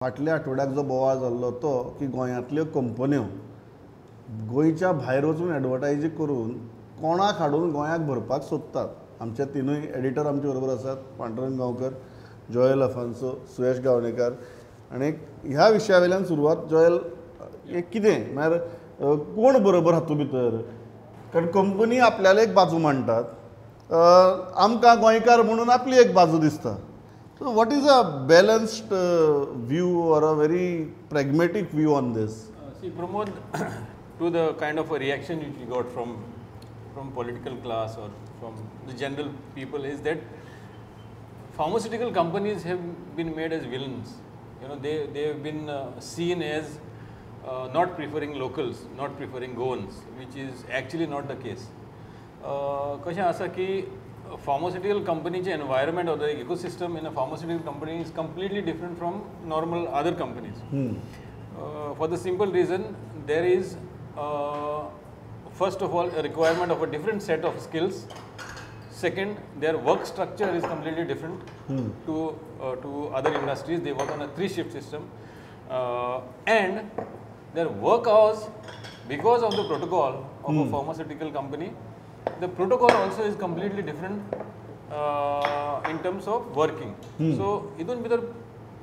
फाटल्या आठवड्याक जो बोवाळ जाल्लो तो की गोंयांतल्यो कंपन्यो गोंयच्या भायर वचून एडवर्टायजी करून कोणाक हाडून गोंयाक भरपाक सोदतात. आमचे तिनूय एडिटर आमचे बरोबर आसात, पांडुरंग गांवकर, जोएल अफान्सो, सुयश गावणेकार. आनी ह्या विशया वयल्यान सुरवात जोएल, कितें म्हळ्यार कोण बरोबर हातूंत भितर? कारण कंपनी आपल्याला एक बाजू मांडटात, आमकां गोंयकार म्हणून आपली एक बाजू दिसता. So what is a balanced view or a very pragmatic view on this? See, Pramod, to the kind of a reaction which we got from political class or from the general people is that pharmaceutical companies have been made as villains. You know, they have been seen as not preferring locals, not preferring Goans, which is actually not the case. कशें आसा की pharmaceutical company environment or the ecosystem in a pharmaceutical company is completely different from normal other companies. For the simple reason, there is first of all a requirement of a different set of skills. Second, their work structure is completely different to other industries. They work on a 3-shift system, and their work hours, because of the protocol of a pharmaceutical company, the protocol also is completely different in terms of working. So, idun bidar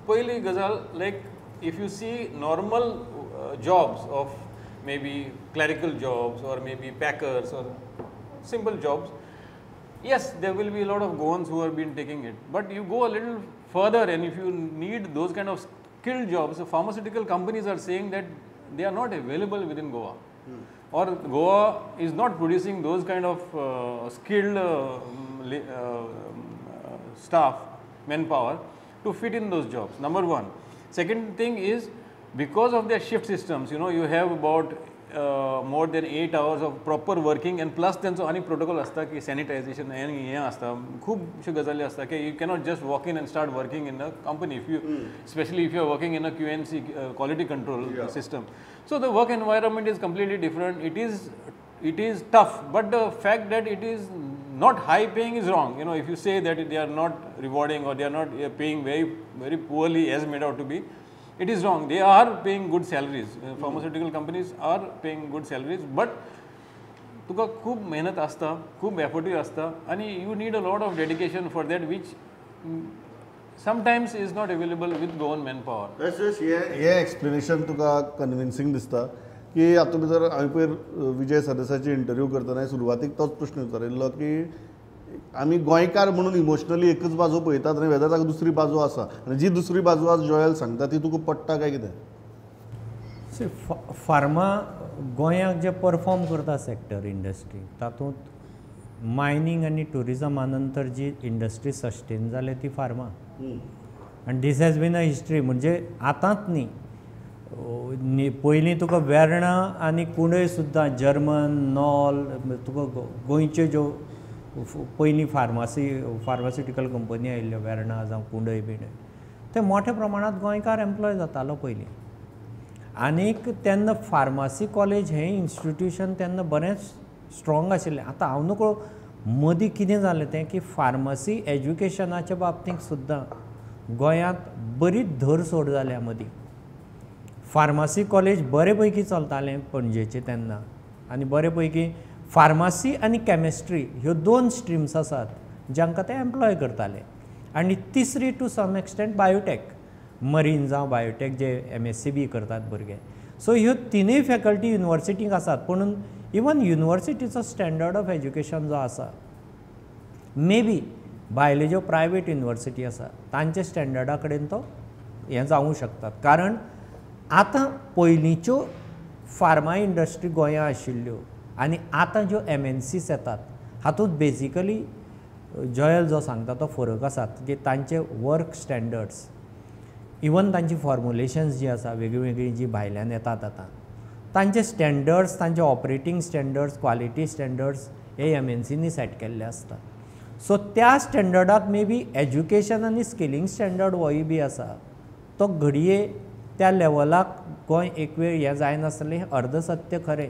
पहिली गजाल, like if you see normal jobs of maybe clerical jobs or maybe packers or simple jobs, yes, there will be a lot of Goans who have been taking it. But you go a little further, and if you need those kind of skilled jobs, the pharmaceutical companies are saying that they are not available within Goa. Or Goa is not producing those kind of skilled staff, manpower to fit in those jobs. Number one. Second thing is, because of their shift systems, you know, you have about more than 8 hours of proper working, and plus त्यांचो आनी protocol आसता की sanitisation आनी हें आसता, खूबश्यो गजाली आसता की you cannot just walk in and start working in a company if you, especially if you are working in a QNC quality control system. So the work environment is completely different. It is tough, but the fact that it is not high paying is wrong. You know, if you say that they are not rewarding or they are not paying very poorly as made out to be, it is wrong. They are paying good salaries. Pharmaceutical companies are paying good salaries, but तुका खूब मेहनत आसता, खूब एफर्टूय आसता, आणि you need a lot of dedication for that, which sometimes is not available with Goan manpower. हे explanation तुका कन्विन्सिंग दिसता की हातूंत भितर हांवें पयर विजय सरदेसायची इंटरव्यू करतना सुरवातीक तोच प्रश्न विचारिल्लो की आमी गोंयकार म्हणून इमोशनली एकच बाजू पळयतात आनी वेदर ताका दुसरी बाजू आसा, आनी जी दुसरी बाजू आज जोएल सांगता ती तुका पडटा काय कितें? फार्मा गोंयाक जे परफॉर्म करता सेक्टर इंडस्ट्री, तातूंत मायनींग आनी टुरिजमा नंतर जी इंडस्ट्री सस्टेन जाली ती फार्मा. आनी दीस हॅज बीन अ हिस्ट्री. म्हणजे आतांच न्ही, पयलीं तुका वेर्णा आनी कुंडय सुद्दां जर्मन नॉल, तुका गोंयच्यो ज्यो पयलीं फार्मास्युटिकल कंपनी आयिल्ल्यो वेर्णा जावं कुंडय बिंडय, ते मोठ्या प्रमाणांत गोंयकार एम्प्लॉय जातालो पयलीं. आनीक तेन्ना फार्मासी कॉलेज हें इन्स्टिट्यूशन तेन्ना बरेंच स्ट्रॉंग आशिल्लें. आतां हांव नकळो मदीं कितें जालें तें की फार्मासी एज्युकेशनाच्या बाबतींत सुद्दां गोंयांत बरीच धर सोड जाल्या मदीं. फार्मासी कॉलेज बरे पैकी चलतालें पणजेचें तेन्ना, आनी बरे पैकी फार्मासी आनी कॅमिस्ट्री ह्यो 2 स्ट्रिम्स आसात जांकां ते एम्प्लॉय करताले. आनी तिसरी to some extent biotech, marine जावं बायोटेक जे MSc बी करतात भुरगे. सो ह्यो तिनूय फॅकल्टी युनिवर्सिटीक आसात, पूण इवन युनिवर्सिटीचो स्टँडर्ड ऑफ एज्युकेशन जो आसा, मे बी भायल्यो ज्यो प्रायवेट युनिवर्सिटी आसा तांच्या स्टँडर्डा कडेन तो हें जावूं शकतात. कारण आतां पयलींच्यो फार्मा इंडस्ट्री गोंयांत आशिल्ल्यो आनी आतां ज्यो MNCs येतात, हातूंत बेजिकली जोएल जो सांगता तो फरक आसा की तांचे वर्क स्टँडर्ड्स, इवन तांची फॉर्मुलेशन्स जी आसा वेगळीवेगळी जी भायल्यान येतात आतां, तांचे स्टँडर्ड्स, तांचे ऑपरेटींग स्टँडर्ड्स, क्वालिटी स्टँडर्ड्स हे MNCनी सेट केल्ले आसता. सो त्या स्टँडर्डाक मे बी एज्युकेशन आनी स्किलींग स्टँडर्ड होय बी आसा, तो घडये त्या लेवलाक गोंय एक वेळ हें जायनासलें, हें अर्धसत्य खरें.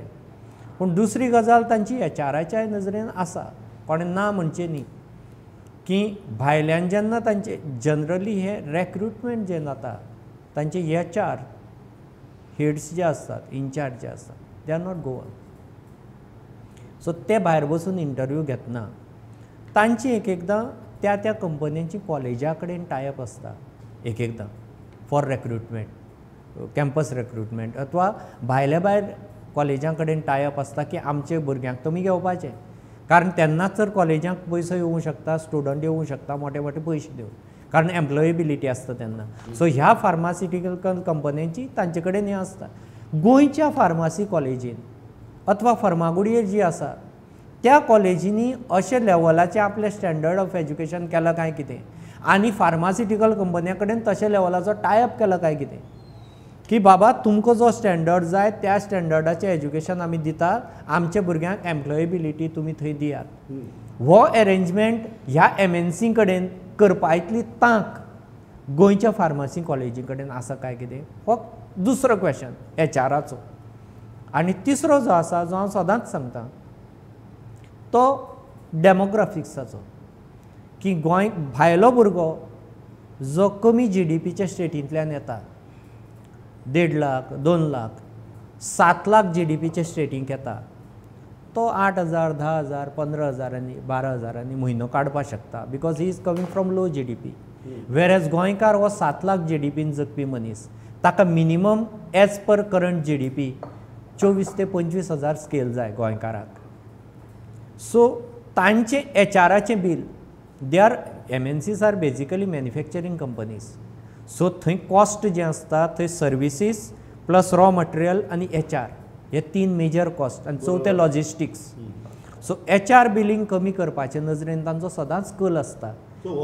पूण दुसरी गजाल तांची HRच्या नजरेन आसा, कोणें ना म्हणचें न्ही, की भायल्यान जेन्ना तांचे जनरली हे रेक्रुटमेंट जे जाता तांचे HR हेड्स जे असतात, इनचार्ज जे असतात, they are not Goan. So ते भायर बसून इंटरव्यू घेतना तांची एकदां त्या त्या कंपन्यांची कॉलेजा कडेन टायअप आसता एकदां फॉर रिक्रुटमेंट, कॅम्पस रिक्रुटमेंट, अथवा भायल्या भायर कॉलेजां कडेन टायअप आसता की आमचे भुरग्यांक तुमी घेवपाचे. कारण तेन्नाच तर कॉलेजांक पयसो येवंक शकता, स्टुडंट येवंक शकता मोठे मोठे पयशे दिवन, कारण एम्प्लॉयबिलिटी आसता तेन्ना. सो ह्या फार्मास्युटिकल कंपन्यांची तांचे कडेन हें आसता. गोंयच्या फार्मासी कॉलेजीन अथवा फर्मागुडयेर जी आसा त्या कॉलेजींनी अशे लेवलाचें आपलें स्टँडर्ड ऑफ एज्युकेशन केलां काय कितें, आनी फार्मास्युटिकल कंपन्या कडेन तशे लेवलाचो टायअप केला काय कितें, की बाबा तुमकां जो स्टँडर्ड जाय त्या स्टँडर्डाचें एज्युकेशन आमी दिता, आमच्या भुरग्यांक एम्प्लॉयबिलिटी तुमी थंय दियात. हो अरेंजमेंट ह्या MNC कडेन करपा इतली तांक गोंयच्या फार्मासी कॉलेजी कडेन आसा काय कितें, हो दुसरो क्वेश्चन HRाचो. आनी तिसरो जो आसा, जो हांव सदांच सांगता, तो डेमोग्राफिक्साचो, की गोंय भायलो भुरगो जो कमी GDPच्या स्टेटींतल्यान येता, 1.5 लाख 2 लाख 7 लाख GDPच्या स्टेटींक येता, तो 8,000 10,000 15,000 12,000 म्हयनो काडपाक शकता, because he is coming from low GDP. Average गोंयकार हो 7 लाख GDPन जगपी मनीस, ताका minimum as per current GDP 24,000 ते 25,000 स्केल जाय गोंयकाराक. सो तांचे HRाचें bill, they are MNCs are basically manufacturing companies. So थंय कॉस्ट जें आसता थंय सर्विसीस प्लस रॉ मटेरियल आनी HR हे 3 मेजर कॉस्ट, आनी चवथें लॉजिस्टिक्स. सो HR बिलींग कमी करपाचे नजरेन तांचो सदांच कल आसता,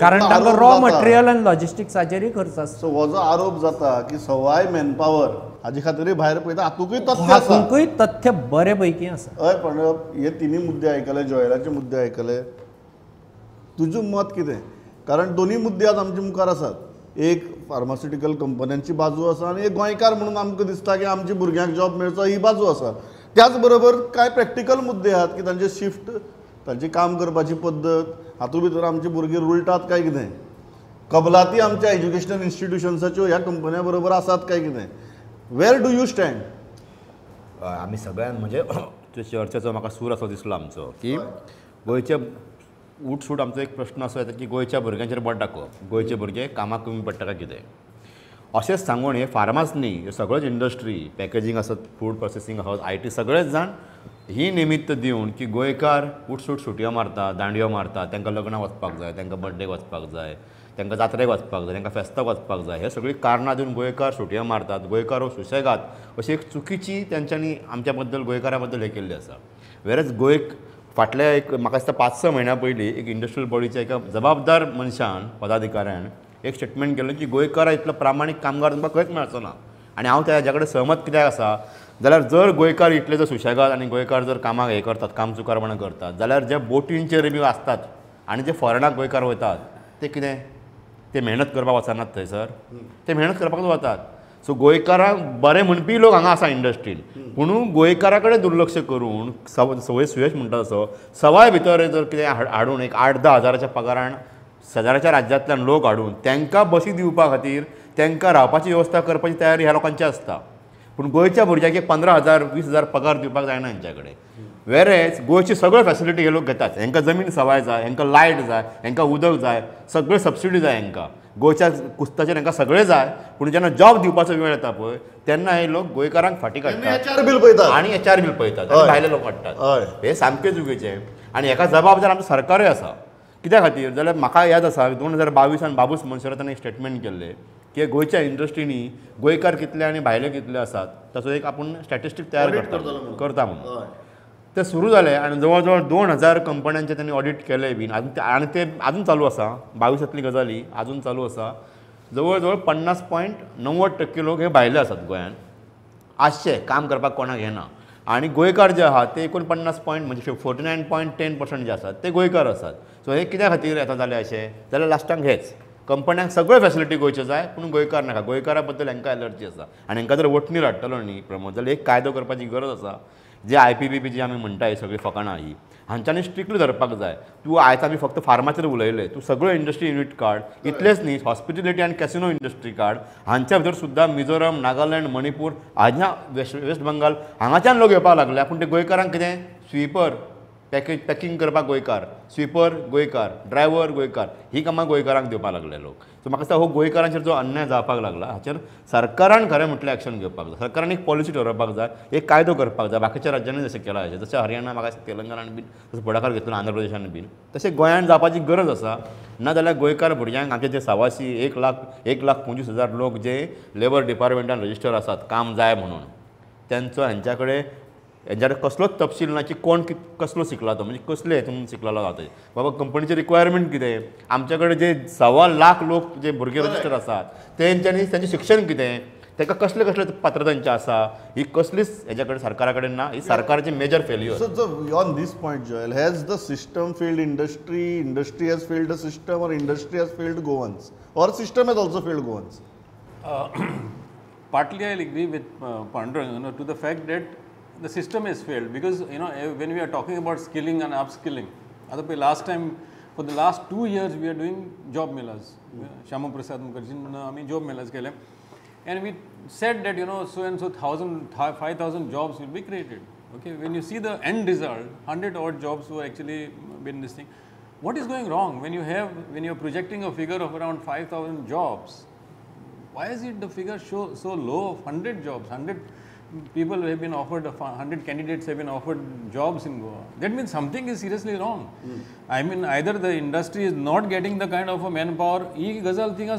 कारण तांकां रॉ मटेरियल आनी लॉजिस्टिक्साचेरय खर्च आसता. सो हो जो आरोप जाता की सवाय मॅनपावर हाजे खातीर भायर पळयता, हातूंकय तथ्य आसा. हातूंकय तथ्य बरे पैकी आसा. हय, पण हे तिनी मुद्दे आयकले, जॉयलाचे मुद्दे आयकले, तुजें मत कितें? कारण दोनी मुद्दे आज आमच्या मुखार आसात. एक फार्मास्युटिकल कंपन्यांची बाजू आसा आनी एक गोंयकार म्हणून आमकां दिसता की आमच्या भुरग्यांक जॉब मेळचो ही बाजू आसा. त्याच बरोबर कांय प्रॅक्टिकल मुद्दे आहात की तांचे शिफ्ट, तांची काम करपाची पद्दत, हातूंत भितर आमचे भुरगे रुळटात काय कितें, कबलाती आमच्या एज्युकेशनल इन्स्टिट्युशन्साच्यो ह्या कंपन्या बरोबर आसात काय कितें, वेर डू यू स्टँड? आमी सगळ्यान म्हणजे चर्चेचो म्हाका सूर असो दिसलो आमचो, की गोंयचे उठसूट आमचो एक प्रश्न असो येता की गोंयच्या भुरग्यांचेर बोट दाखोवप, गोंयचे भुरगे कामाक कमी पडटा काय कितें. अशेंच सांगून हे फार्मास न्ही, ह्यो सगळ्योच इंडस्ट्री, पॅकेजींग आसत, फूड प्रोसेसींग आसत, IT सगळेच जाण ही निमित्त दिवन की गोंयकार उठसूट सुटयो मारता, दांडयो मारता, तांकां लग्नाक वचपाक जाय, तांकां बर्थडेक वचपाक जाय, तांकां जात्रेक वचपाक जाय, तांकां फेस्ताक वचपाक जाय, हे सगळीं कारणां दिवन गोंयकार सुटयो मारतात, गोंयकार हो सुशेगाद, अशी एक चुकीची तेंच्यांनी आमच्या बद्दल गोंयकारा बद्दल हे केल्ली आसा. वेरज फाटल्या एक म्हाका दिसता 5-6 म्हयन्या पयलीं एक इंडस्ट्रियल बॉडीच्या एका जबाबदार मनशान, पदाधिकाऱ्यान एक स्टेटमेंट केलें की गोंयकारा इतलो प्रामाणीक कामगार तुमकां खंयच मेळचो ना. आनी हांव त्या हेज्या कडेन सहमत कित्याक आसा, जाल्यार जर गोंयकार इतले जर सुशेगाद आनी गोंयकार जर कामाक हे करतात, काम चुकारपणां करतात, जाल्यार जे बोटींचेर बी आसतात आनी जे फॉरेनाक गोंयकार वतात ते कितें, ते मेहनत करपाक वचनात थंयसर, ते मेहनत करपाकूच वतात. सो गोंयकारांक बरें म्हणपी लोक हांगा आसा इंडस्ट्रीन, पूण गोंयकारा कडेन दुर्लक्ष करून सवय सुयश म्हणटा तसो सवाय भितर जर कितें हाडून एक 8-10 हजाराच्या पगारान शेजाऱ्याच्या राज्यांतल्यान लोक हाडून तांकां बसी दिवपा खातीर तांकां रावपाची वेवस्था करपाची तयारी ह्या लोकांची आसता. पूण गोंयच्या भुरग्याक एक 15,000-20,000 पगार दिवपाक जायना हेंच्या कडेन. वेरेज गोंयची सगळ्यो फॅसिलिटी हे लोक घेतात. हांकां जमीन सवाय जाय, हांकां लायट जाय, हांकां उदक जाय, सगळे सबसिडी जाय हांकां, गोंयच्या कुस्ताचेर हांकां सगळें जाय. पूण जेन्ना जॉब दिवपाचो वेळ येता पळय तेन्ना हे लोक गोंयकारांक फाटीं काडटात HR बील पळयतात आनी HR बील पळयतात आनी भायले लोक काडटात. हे सामकें चुकीचें. आनी हेका जबाबदार आमचो सरकारूय आसा. कित्या खातीर जाल्यार म्हाका याद आसा 2022 बाबूस मनशरातान एक स्टेटमेंट केल्लें की गोंयच्या इंडस्ट्रीनी गोंयकार कितले आनी भायले कितले आसात ताचो एक आपूण स्टॅटिस्टीक तयार करता म्हणून. ते सुरू जाले आनी जवळ जवळ 2,000 कंपन्यांचे त्यांनी ऑडिट केले बीन, आनी ते आजून चालू आसा. 22 गजाली आजून चालू आसा. जवळ जवळ 50.90% लोक हे भायले आसात गोंयांत. आसचे काम करपाक कोणाक घेना. आनी गोंयकार जे आहात ते 49 म्हणजे 49.10% जे आसात ते गोंयकार आसात. सो हे कित्या खातीर येता जालें अशें, जाल्यार लास्टाक हेच कंपन्यांक सगळ्यो फॅसिलिटी गोंयच्यो जाय पूण गोंयकार नाका. गोंयकारा बद्दल हांकां एलर्जी आसा आनी हांकां जर वटणीर हाडटलो न्ही प्रमोद, जाल्यार एक कायदो करपाची गरज आसा. जे IPPB जी आमी म्हणटा ही सगळी फकाणां ही हांच्यांनी स्ट्रिक्टली धरपाक जाय. तूं आयज आमी फक्त फार्माचेर उलयले, तूं सगळ्यो इंडस्ट्री युनीट काड, इतलेंच न्ही हॉस्पिटॅलिटी आनी कॅसिनो इंडस्ट्री काड. हांच्या भितर सुद्दां मिझोराम, नागालँड, मणिपूर हांगा वेस्ट बंगाल हांगाच्यान लोक येवपाक लागल्या. पूण ते गोंयकारांक कितें स्विपर पॅकिंग करपाक गोंयकार, स्विपर गोंयकार, ड्रायव्हर गोंयकार, ही कामां गोंयकारांक दिवपाक लागले लोक. सो म्हाका दिसता हो गोंयकारांचेर जो अन्याय जावपाक लागला हाचेर सरकारान खरें म्हटल्यार एक्शन घेवपाक जाय. सरकारान एक पॉलिसी ठरोवपाक जाय, एक कायदो करपाक जाय. बाकीच्या राज्यांनी जशें केलां जशें हरियाणा म्हाका तेलंगणान बीन जसो फुडाकार घेतलो आंध्र प्रदेशान बीन तशें गोंयांत जावपाची गरज आसा. नाजाल्यार गोंयकार भुरग्यांक आमचे जे सावासी 1,25,000 लोक जे लेबर डिपार्टमेंटान रजिस्टर आसात काम जाय म्हणून त्यांचो हेंच्याकडे कसलोच तपशील ना की कोण कसलो शिकला तो म्हणजे कसले हेतून शिकलेलो जाता. बाबा कंपनीचे रिक्वायरमेंट कितें, आमचे कडेन जे 1.25 लाख लोक जे भुरगे रजिस्टर आसात तेंचें शिक्षण कितें, ताका कसले कसले पात्रतांचे आसा, ही कसलीच हेच्या कडेन सरकारा कडेन ना. ही सरकाराची major failure. So on this point, Joel, has the system failed industry? Industry has failed the system, or industry has failed Goans, or system has also failed Goans? Partly I'll agree with Pandurang, to the fact that the system has failed, because when we are talking about skilling and upskilling, last time for the last 2 years we are doing job melas. Shama Prasad Mukherjee job melas kele, and we said that so and so 5,000 jobs will be created. Okay, when you see the end result, 100 odd jobs were actually been this thing. What is going wrong when you are projecting a figure of around 5,000 jobs? Why is it the figure so low of 100 jobs? 100 people have been offered, 100 candidates have been offered jobs in Goa. That means something is seriously wrong. I mean, either the industry is not getting the kind of a manpower. Ee gazal thing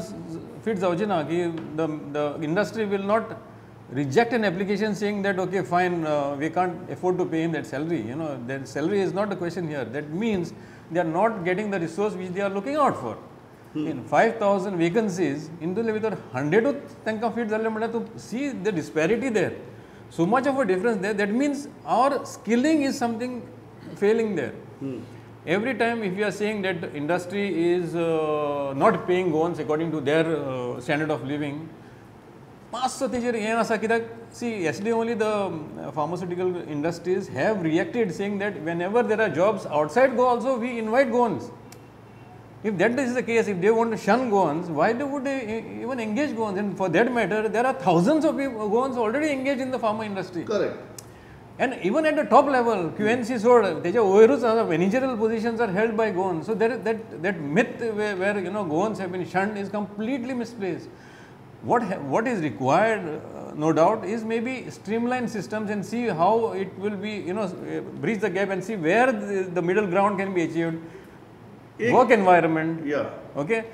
fits avche na ki the industry will not reject an application saying that okay fine, we can't afford to pay him that salary. That salary is not the question here. That means they are not getting the resource which they are looking out for. In 5,000 vacancies, indule भितर 100 तांकां fit जाले म्हळ्यार to see the disparity there. So much of a difference there. That means our skilling is something failing there. Every time if you are saying that industry is not paying Goans according to their standard of living, मातसो तेजेर हें आसा कित्याक see yesterday only the pharmaceutical industries have reacted saying that whenever there are jobs outside Goa also we invite Goans. If that is the case, if they want to shun Goans, why would they even engage Goans? And for that matter, there are thousands of Goans already engaged in the pharma industry. Correct. And even at the top level, QNC sold, managerial positions are held by Goans. So there is that myth where Goans have been shunned is completely misplaced. What is required, no doubt, is maybe streamline systems and see how it will be, bridge the gap and see where the middle ground can be achieved. Work environment, okay,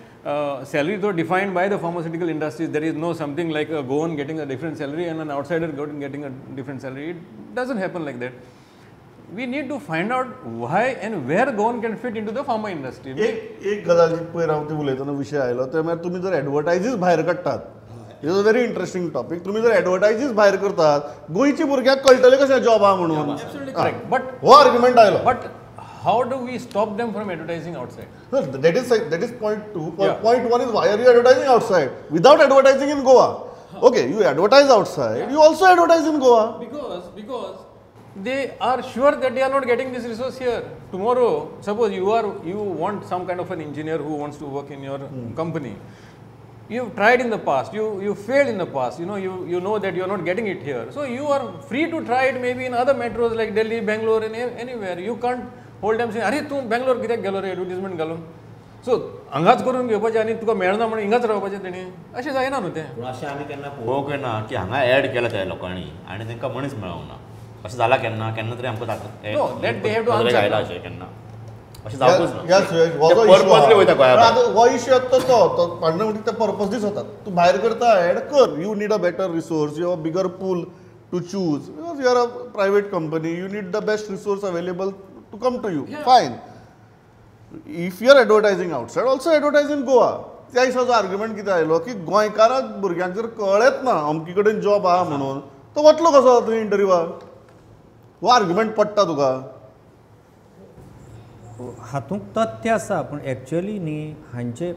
salary though defined by the pharmaceutical industries. There is no something like a Goan getting a different salary and an outsider getting a different salary. It doesn't happen like that. We need to find out why and where Goan can fit into the pharma industry. एक गजाल पयर हांव ती उलयतना विशय आयलो ते म्हळ्यार तुमी जर एडवर्टायजीस भायर काडटात, is a very interesting topic. तुमी जर एडवर्टायजीस भायर करतात गोंयच्या भुरग्यांक कळटलें कशें जॉब आहा म्हणून. Absolutely correct. But हो आर्ग्युमेंट आयलो. But how do we stop them from advertising outside? That is point 2. Point 1 is why are you advertising outside without advertising in Goa? Okay, you advertise outside, you also advertise in Goa. Because they are sure that they are not getting this resource here. Tomorrow, suppose you want some kind of an engineer who wants to work in your company. You've tried in the past, you failed in the past, you know that you are not getting it here. So you are free to try it maybe in other metros like Delhi, Bangalore, and anywhere. You can't hold them saying, अरे तूं बँगलोर कित्याक गेलो रे advertisement घालून. So हांगाच करून घेवपाचें आनी तुका मेळना म्हणून हिंगाच रावपाचें तेणी, अशें जायना न्हू तें. पूण अशें आमी केन्ना पळोवंक येना की हांगा एड केला त्या लोकांनी आनी तांकां मनीस मेळोंक ना. अशें जालां केन्ना तरी आमकां घायला अशें केन्ना अशें जावंकूच ना. पर्पजली वयता गोंया. हो इश्यू येता तो पांडे म्हणटा ते पर्पजीस वतात. तूं भायर करता एड कर. You need a better resource, you have bigger pool to choose. Because you are a private company, you need the best resource available to come to you. Fine. If you are advertising outside, also advertise in Goa. त्या दिसाचो argument कितें आयलो की गोंयकाराक भुरग्यांक जर कळत ना अमकी कडेन जॉब आहा म्हणून तो वतलो कसो थंय इंटरव्यूवाक? हो आर्ग्युमेंट पडटा तुका? हातूंत तथ्य आसा पूण एक्चुअली न्ही हांचे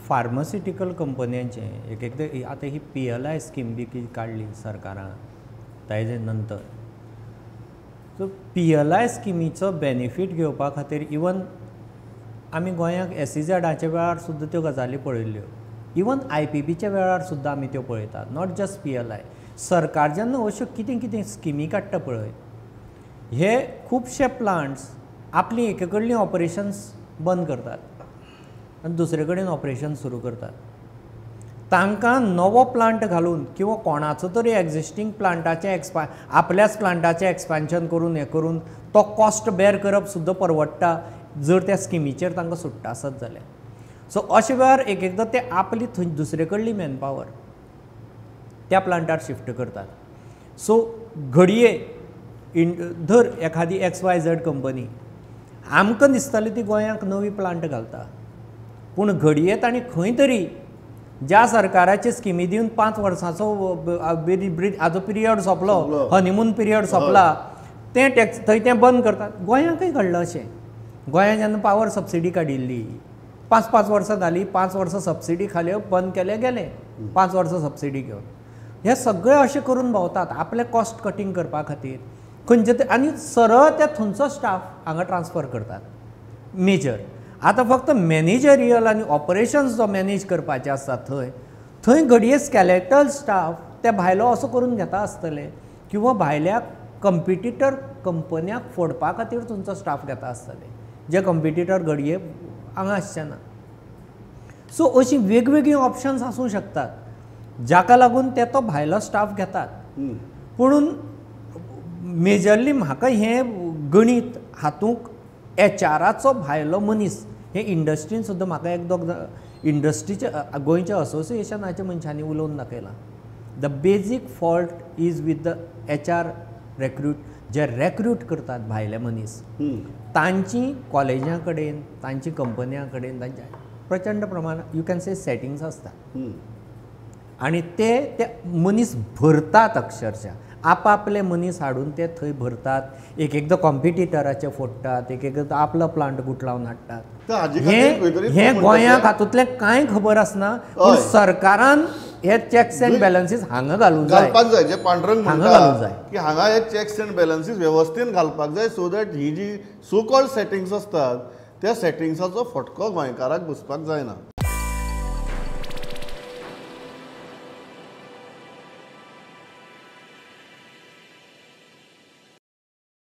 फार्मास्युटिकल कंपन्यांचे एकदां आतां ही PLI स्कीम बी काडली सरकारान ताजे नंतर सो PLI स्किमीचो बेनिफीट घेवपा खातीर इवन आमी गोंयांक SEZाच्या वेळार सुद्दां त्यो गजाली पळयल्ल्यो, इवन IPPच्या वेळार सुद्दां आमी त्यो पळयतात, नॉट जस्ट PLI. सरकार जेन्ना अश्यो कितें कितें स्किमी काडटा पळय, हे खुबशे प्लांट्स आपली एके कडलीं ऑपरेशन्स बंद करतात आनी दुसरे कडेन ऑपरेशन सुरू करतात. तांकां नवो प्लांट घालून किंवा कोणाचो तरी एक्झिस्टींग प्लांटाचें आपल्याच प्लांटाचें एक्सपान्शन करून हें करून तो कॉस्ट बेर करप सुद्दां परवडटा जर त्या स्किमीचेर तांकां सुट्टा आसत जाल्यार. सो अशे वेळार एक एकदां ते आपली थंय दुसरे कडली मॅनपावर त्या प्लांटार शिफ्ट करतात. सो घडये धर एखादी XYZ कंपनी, आमकां दिसताली ती गोंयांक नवी प्लांट घालता, पूण घडये तांणी खंय तरी ज्या सरकाराचे स्किमी दिवन 5 वर्सांचो हाजो पिरियड सोंपलो, हनीमून पिरियड सोंपला, तें टॅक्स थंय तें बंद करतात. गोंयांकय घडलां अशें. गोंयांत जेन्ना पावर सबसिडी काडिल्ली 5-5 वर्सां जालीं, 5 वर्सां सबसिडी खाल्यो, बंद केले गेले, 5 वर्सां सबसिडी घेवन. हे सगळे अशें करून भोंवतात आपले कॉस्ट कटींग करपा खातीर खंयचे ते, आनी सरळ ते थंयचो स्टाफ हांगा ट्रान्सफर करतात मेजर. आतां फक्त मॅनेजरियल आनी ऑपरेशन्स जो मॅनेज करपाचे आसता थंय घडये स्कॅलेटल स्टाफ ते भायलो असो करून घेता आसतले, किंवा भायल्या कंपिटिटर कंपन्याक फोडपा खातीर तुमचो स्टाफ घेता आसतले, जे कंपिटिटर घडये हांगा आसचे ना. सो अशी वेगवेगळी ऑप्शन्स आसूं शकतात, जाका लागून ते तो भायलो स्टाफ घेतात. पुणून मेजरली म्हाका हें गणीत हातूंक HRाचो भायलो मनीस हे इंडस्ट्रीन सुद्दां म्हाका एक दोग इंडस्ट्रीचे गोंयच्या असोसिएशनाच्या मनशांनी उलोवन दाखयलां. The basic fault is with the HR रेक्रूट, जे रेक्रूट करतात भायले मनीस, तांची कॉलेजां कडेन, तांची कंपन्यां कडेन तांच्या प्रचंड प्रमाणात यू कॅन से सेटिंग्स आसतात, आनी ते मनीस भरतात अक्षरशः. आपापले मनीस हाडून ते थंय भरतात, एक एकदां कॉम्पिटिटराचे फोडटात, एक एकदां आपलो प्लांट गुटलावन हाडटात. हे गोंयांक हातूंतलें कांय खबर आसना, पूण सरकारान हे चॅक्स एंड बॅलन्सीस हांगा घालूंक जाय, जे पांडुरंग हांगा घालूंक जाय की हांगा हे चॅक्स एंड बॅलन्सीस वेवस्थेन घालपाक जाय, सो दॅट ही जी सो कॉल्ड सेटिंग्स असतात त्या सेटिंग्साचो फटको गोंयकाराक बसपाक जायना.